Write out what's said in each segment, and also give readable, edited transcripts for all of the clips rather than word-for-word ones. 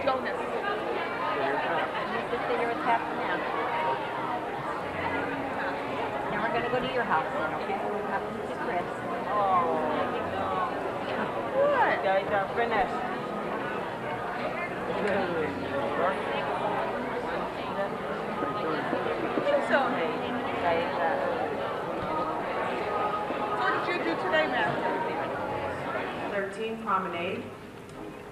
Jonas. Just say you're attached now. Now we're going to go to your house then, okay? We're going to meet Chris. Oh, what? You guys are finished. So what did you do today, Master? 13 Promenade.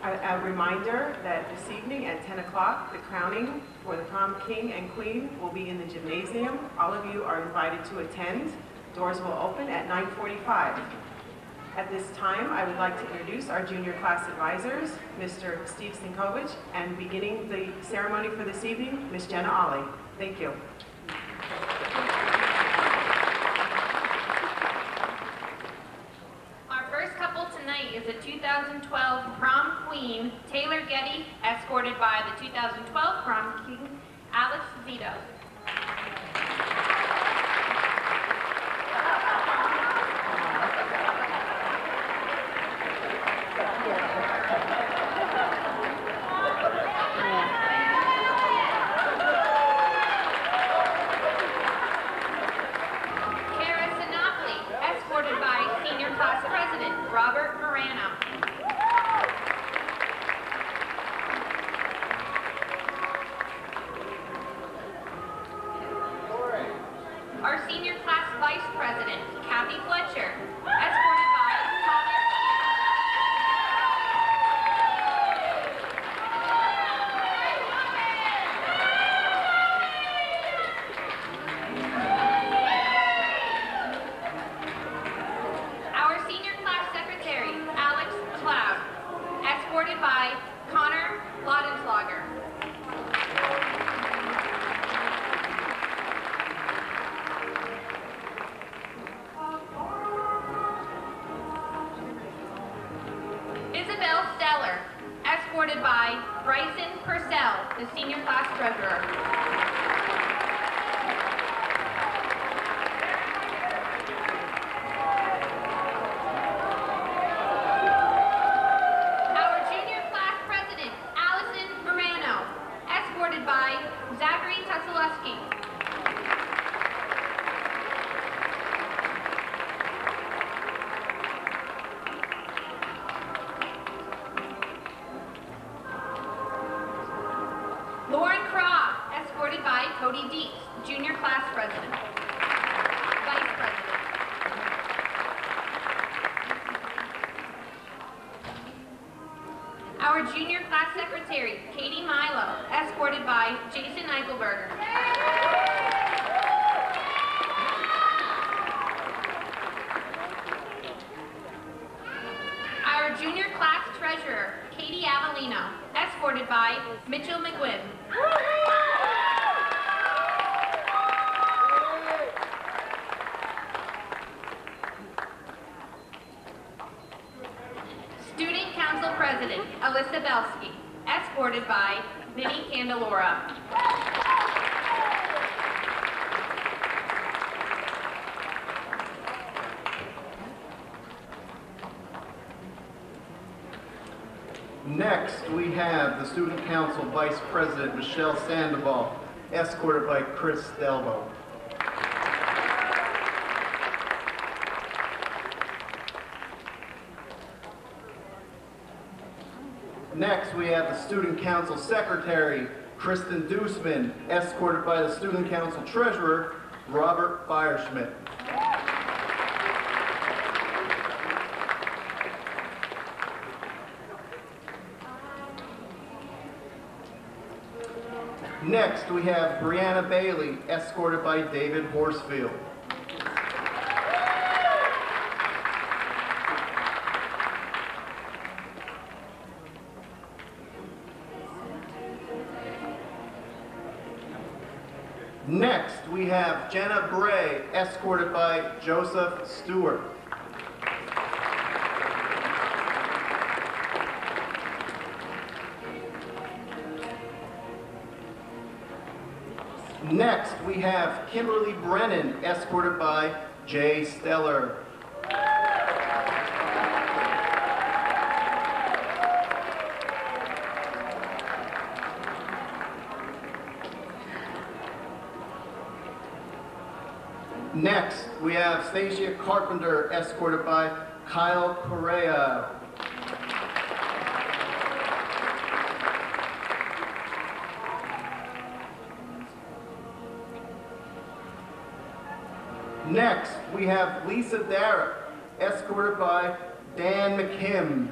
A reminder that this evening at 10 o'clock, the crowning for the prom king and queen will be in the gymnasium. All of you are invited to attend. Doors will open at 9:45. At this time, I would like to introduce our junior class advisors, Mr. Steve Sinkovich, and beginning the ceremony for this evening, Ms. Jenna Ollie. Thank you. Our first couple tonight is the 2012 prom queen, Taylor Getty, escorted by the 2012 prom king, Alex Zito. Next, we have the Student Council Vice President, Michelle Sandoval, escorted by Chris Stelbo. Next, we have the Student Council Secretary, Kristen Dusman, escorted by the Student Council Treasurer, Robert Feierschmidt. Next, we have Brianna Bailey, escorted by David Horsfield. Next, we have Jenna Bray, escorted by Joseph Stewart. Next, we have Kimberly Brennan, escorted by Jay Steller. Next, we have Stacia Carpenter, escorted by Kyle Correa. Next, we have Lisa Dara, escorted by Dan McKim.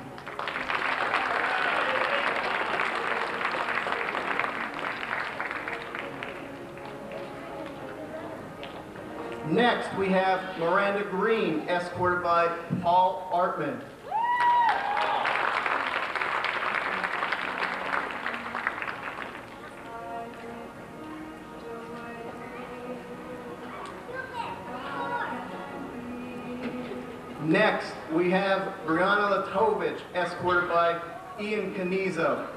Next, we have Miranda Green, escorted by Paul Artman. Next, we have Brianna Latovich, escorted by Ian Canizo.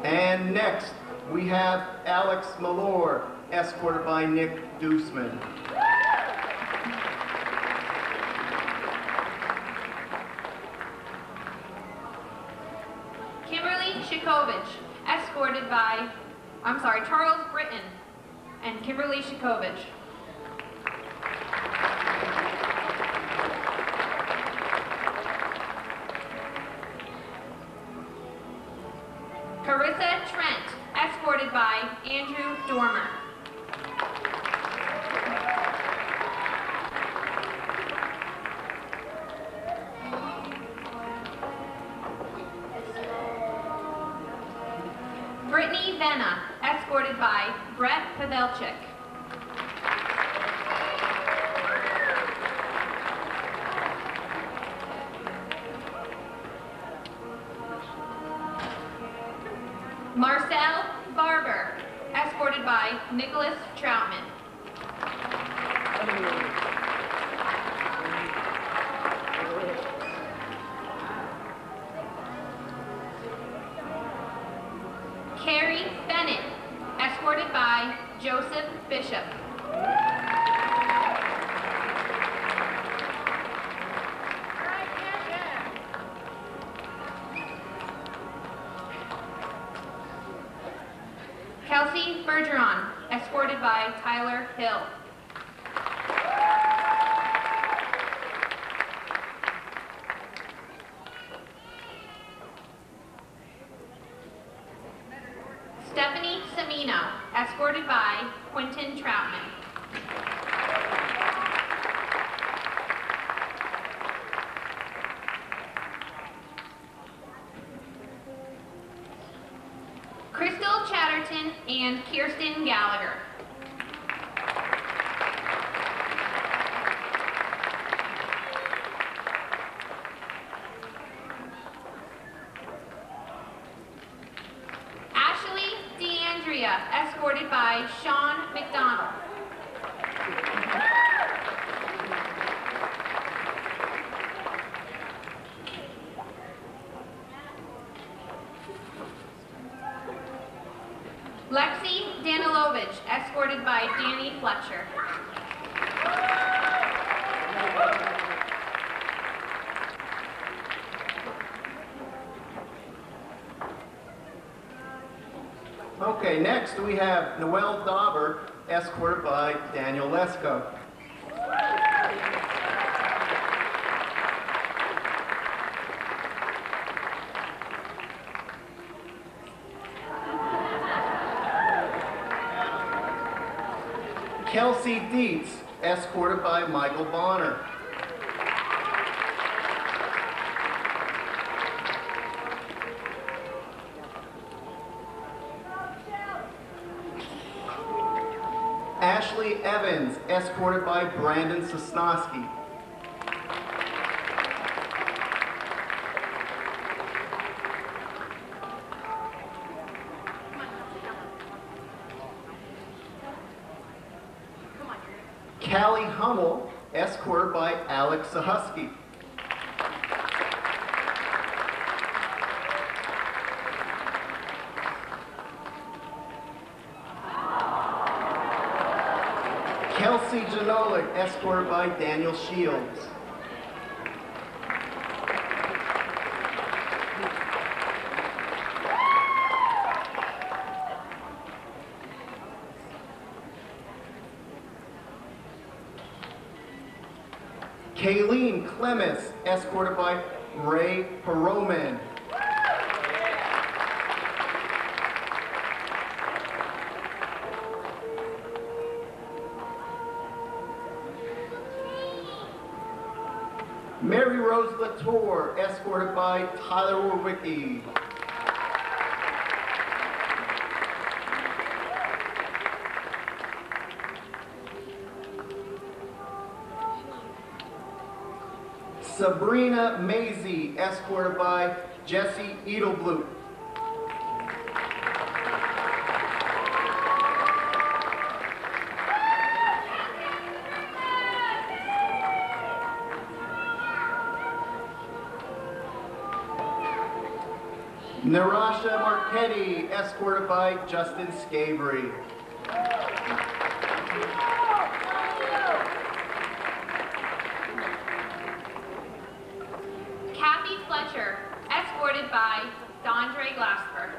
And next, we have Alex Malore, escorted by Nick Deuceman. Escorted by, Charles Britton and Kimberly Shikovich. Carissa Trent, escorted by Andrew Dormer. Brittany Venna, escorted by Brett Pavelchik. Marcel Barber, escorted by Nicholas Troutman. Carrie Bennett, escorted by Joseph Bishop. Kelsey Bergeron, escorted by Tyler Hill. Stephanie Semino, escorted by Quentin Troutman. Crystal Chatterton and Kirsten Gallagher. Ashley DeAndrea, escorted by Sean McDonald. Lexi Danilovich, escorted by Danny Fletcher. Okay, next we have Noelle Dauber, escorted by Daniel Lesko. Kelsey Dietz, escorted by Michael Bonner. Ashley Evans, escorted by Brandon Sosnowski. Callie Hummel, escorted by Alex Sahusky. Kelsey Janolik, escorted by Daniel Shields. Kayleen Clements, escorted by Ray Peroman. Mary Rose Latour, escorted by Tyler Warwicki. Sabrina Maisie, escorted by Jesse Edelblut. Narasha Marchetti, escorted by Justin Scabry. Kathy Fletcher, escorted by Dondre Glasper.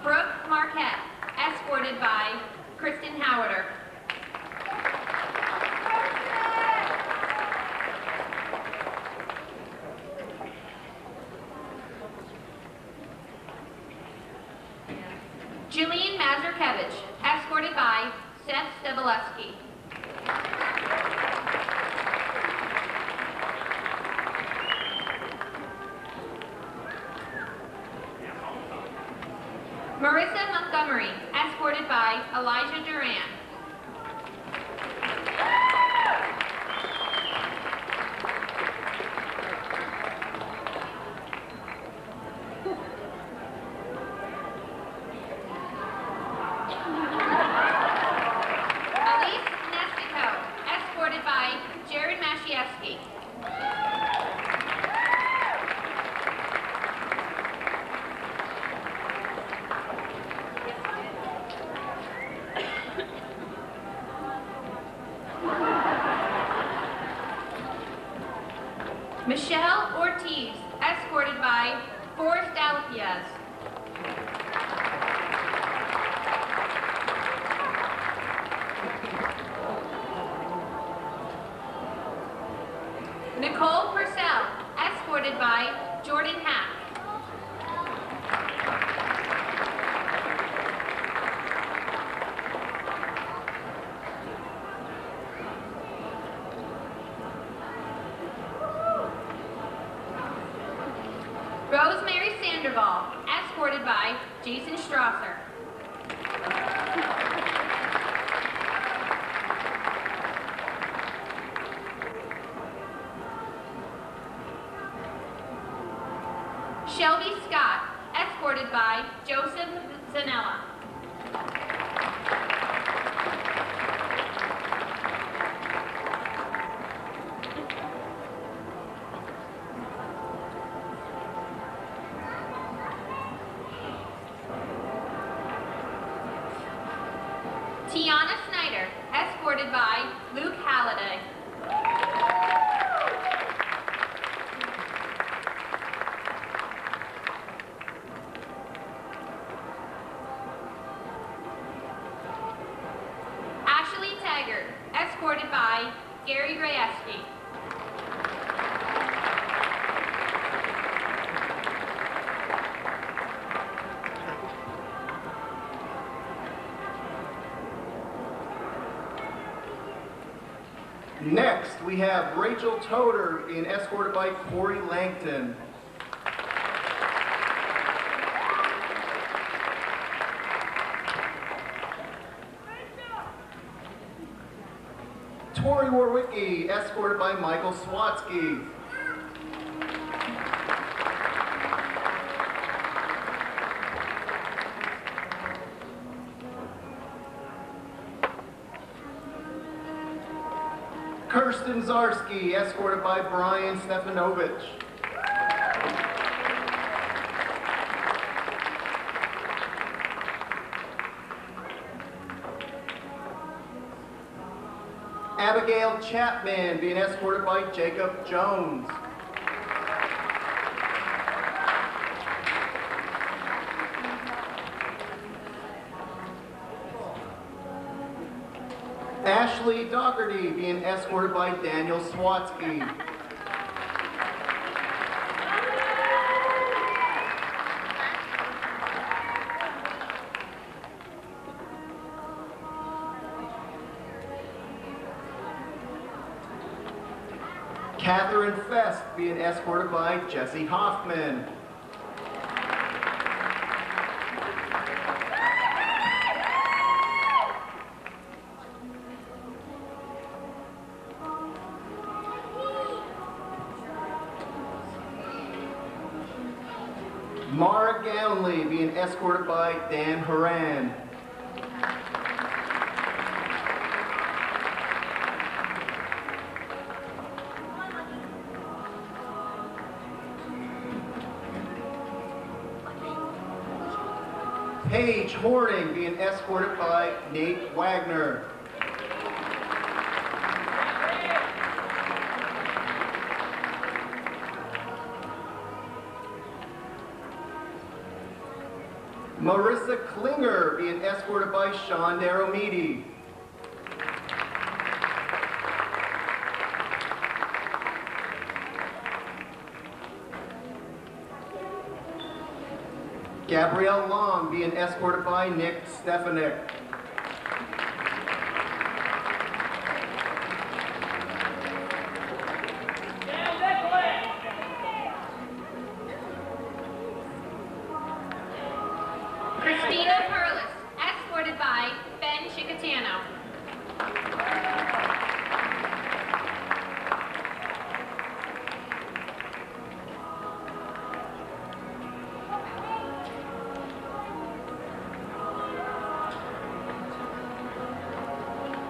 Brooke Marquette, escorted by Kristen Howarder. Jillian Mazurkevich, escorted by Seth Stevileski. Marissa Montgomery, escorted by Elijah Duran. Elise Nestico, escorted by Jared Mashieski. Michelle Ortiz, escorted by Forrest Alpiez. Nicole Purcell, escorted by Jordan Hack. Rosemary Sandoval, escorted by Jason Strasser. Shelby Scott, escorted by Joseph Zanella. Tiana Snyder, escorted by Luke Halliday. Ashley Taggart, escorted by Gary Grayeski. Next, we have Rachel Toder, being escorted by Corey Langton. Tori Warwicki, escorted by Michael Swatsky. Kirsten Zarski, escorted by Brian Stefanovich. Abigail Chapman, being escorted by Jacob Jones. Ashley Dougherty being escorted by Daniel Swatsky. Catherine Fest being escorted by Jesse Hoffman. Mara Gownley being escorted by Dan Haran. Paige Horning being escorted by Nate Wagner. Marissa Klinger being escorted by Sean Daromedi. Gabrielle Long being escorted by Nick Stefanik. Christina Perlis, escorted by Ben Chicatano.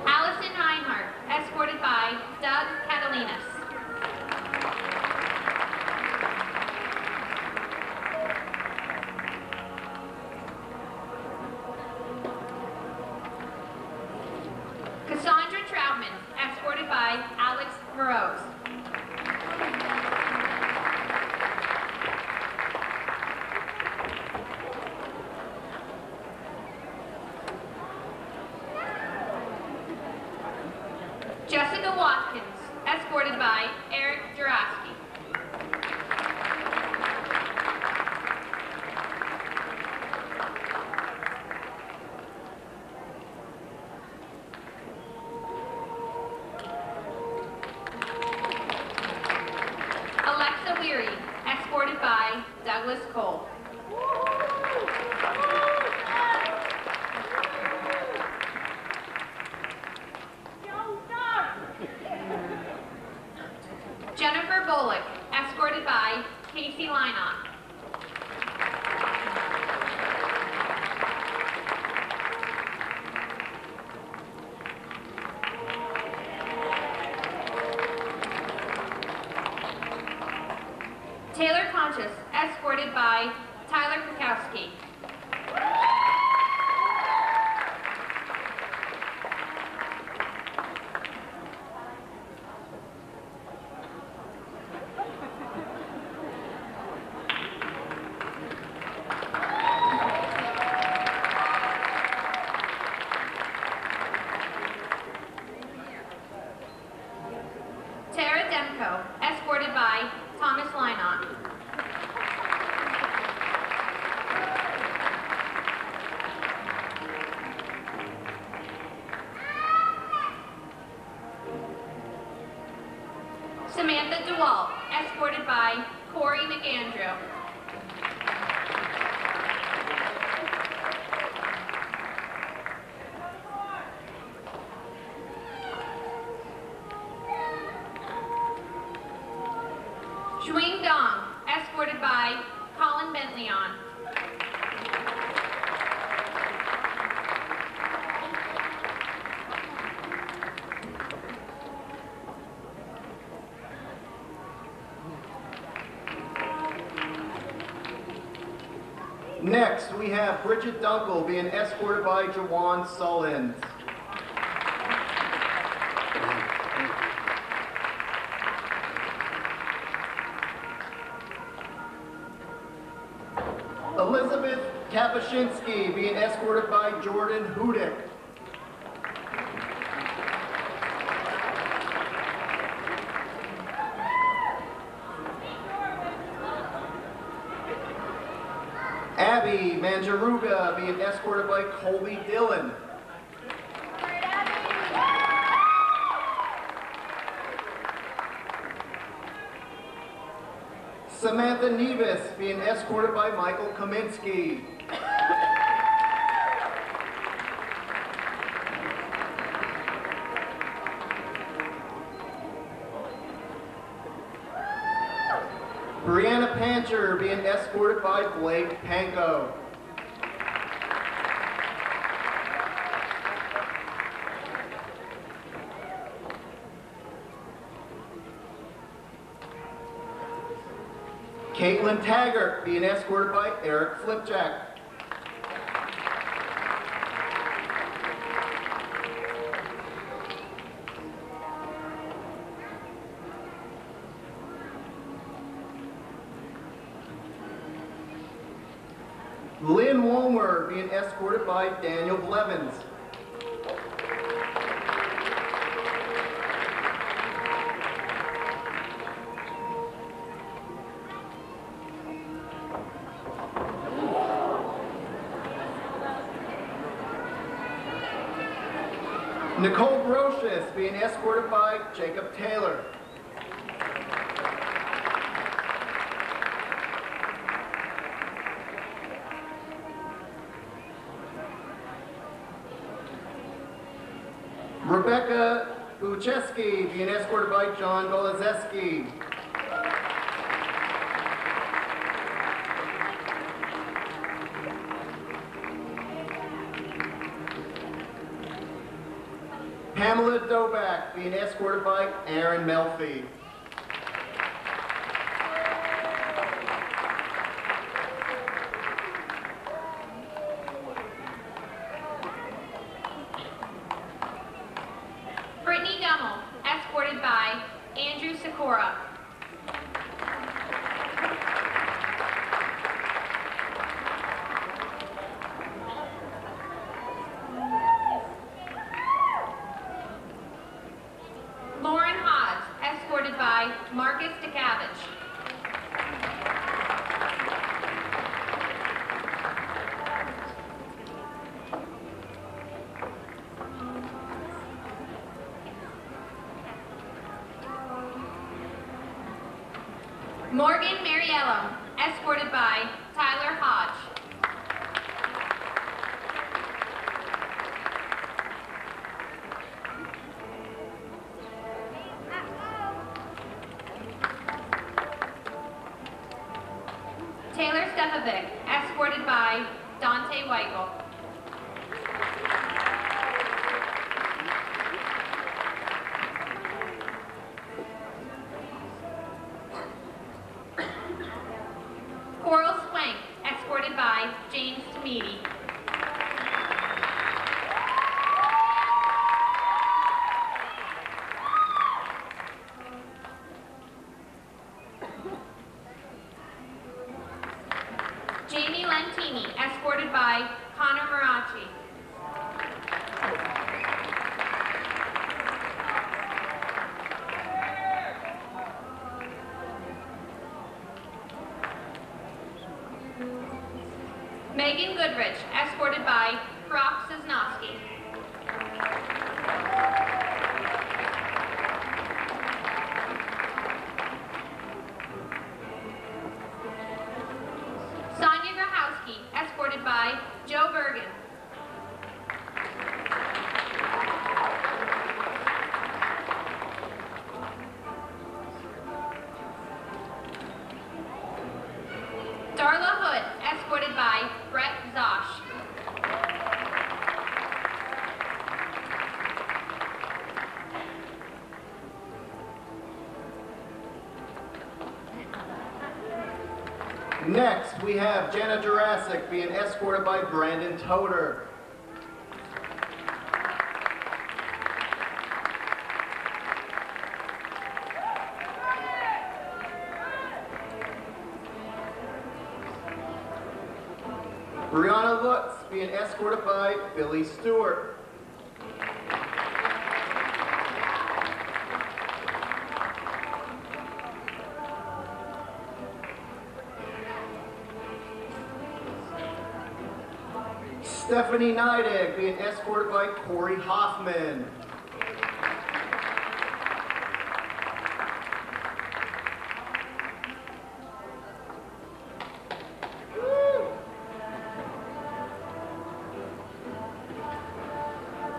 Allison Reinhardt, escorted by Doug Catalinas. Cassandra Troutman, escorted by Alex Moroz. Jessica Watkins, escorted by Eric Jurowski. Alexa Weary, escorted by Douglas Cole. Jennifer Bullock, escorted by Casey Linon. Taylor Conscious, escorted by Tyler Kukowski. Tara Demko, escorted by Thomas Linon. Samantha DeWalt, escorted by Corey McAndrew. Xuing Dong, escorted by Colin Bentleon. Next, we have Bridget Dunkel being escorted by Jawan Sullins. Elizabeth Kapuscinski being escorted by Jordan Hudick. Abby Manjaruga being escorted by Colby Dillon. Samantha Nevis being escorted by Michael Kaminsky. Brianna Pancher being escorted by Blake Panko. Caitlin Taggart being escorted by Eric Flipjack. Lynn Wolmer being escorted by Daniel Blevins. Nicole Brocious being escorted by Jacob Taylor. Rebecca Bucheski being escorted by John Golazeski. Pamela Doback being escorted by Aaron Melfi. Brittany Dummel, escorted by Andrew Sikora. Lauren Hodge, escorted by Marcus DeCavage. Morgan Mariello, escorted by Tyler Hodge. Taylor Stefovic, escorted by Dante Weigel. Coral Swank, escorted by James Tamidi. Jamie Lentini, escorted by Connor Marachi. Megan Goodrich, escorted by Brock Cisnowski. Sonia Grahowski, escorted by Joe Bergen. Darla Hood, escorted by Brett Zosh. Next, we have Jenna Jurassic being escorted by Brandon Toder. Brianna Lutz being escorted by Billy Stewart. Stephanie Nidek being escorted by Corey Hoffman.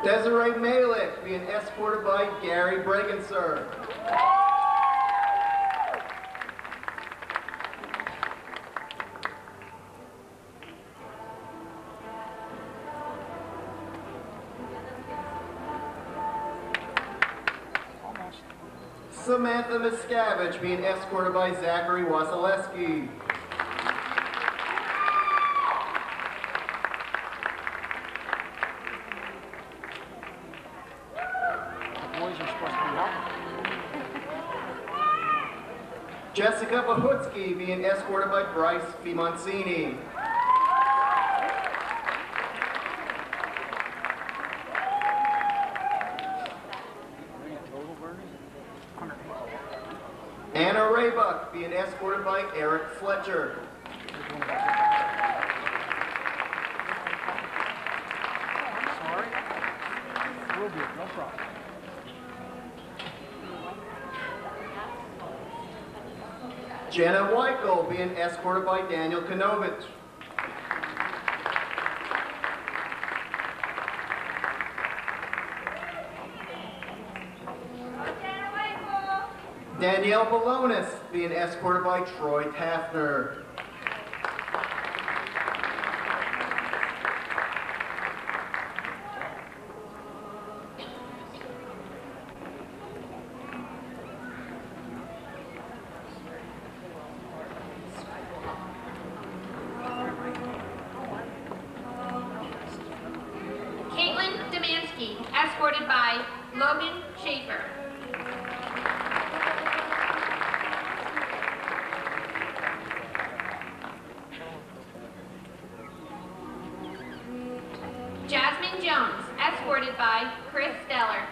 Desiree Malik being escorted by Gary Bregenser. Samantha Miscavige being escorted by Zachary Wasilewski. Jessica Bahutsky being escorted by Bryce Fimoncini. Anna Raybuck being escorted by Eric Fletcher. Sorry. Will do, no problem. Jenna Weichel being escorted by Daniel Kanovich. Danielle Balonis being escorted by Troy Taffner. Caitlin Demansky, escorted by Logan Schaefer. Jasmine Jones, escorted by Chris Steller.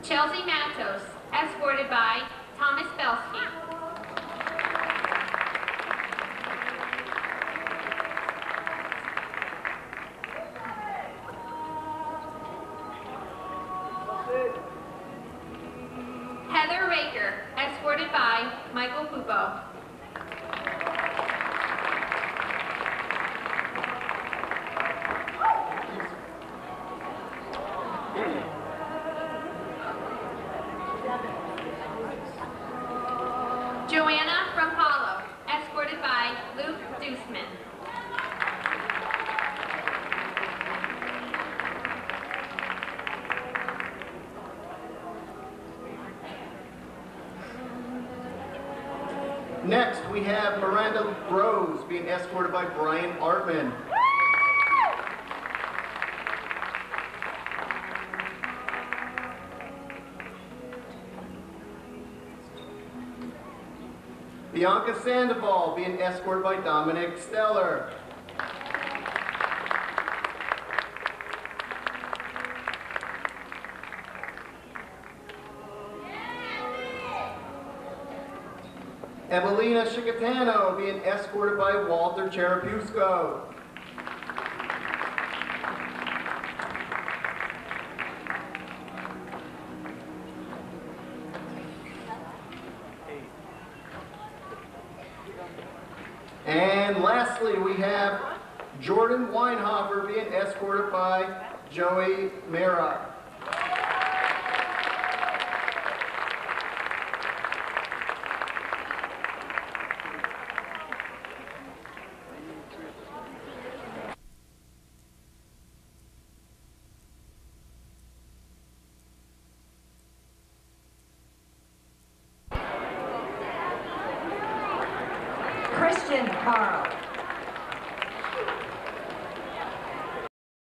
Chelsea Matos, escorted by Thomas Belsky. Heather Raker, escorted by Michael Pupo. Joanna from Palo, escorted by Luke Deuceman. Next, we have Miranda Rose being escorted by Brian Artman. Bianca Sandoval being escorted by Dominic Steller. Evelina Chicatano being escorted by Walter Cherapusco. And lastly, we have Jordan Weinhofer being escorted by Joey Mera. Christian Carl.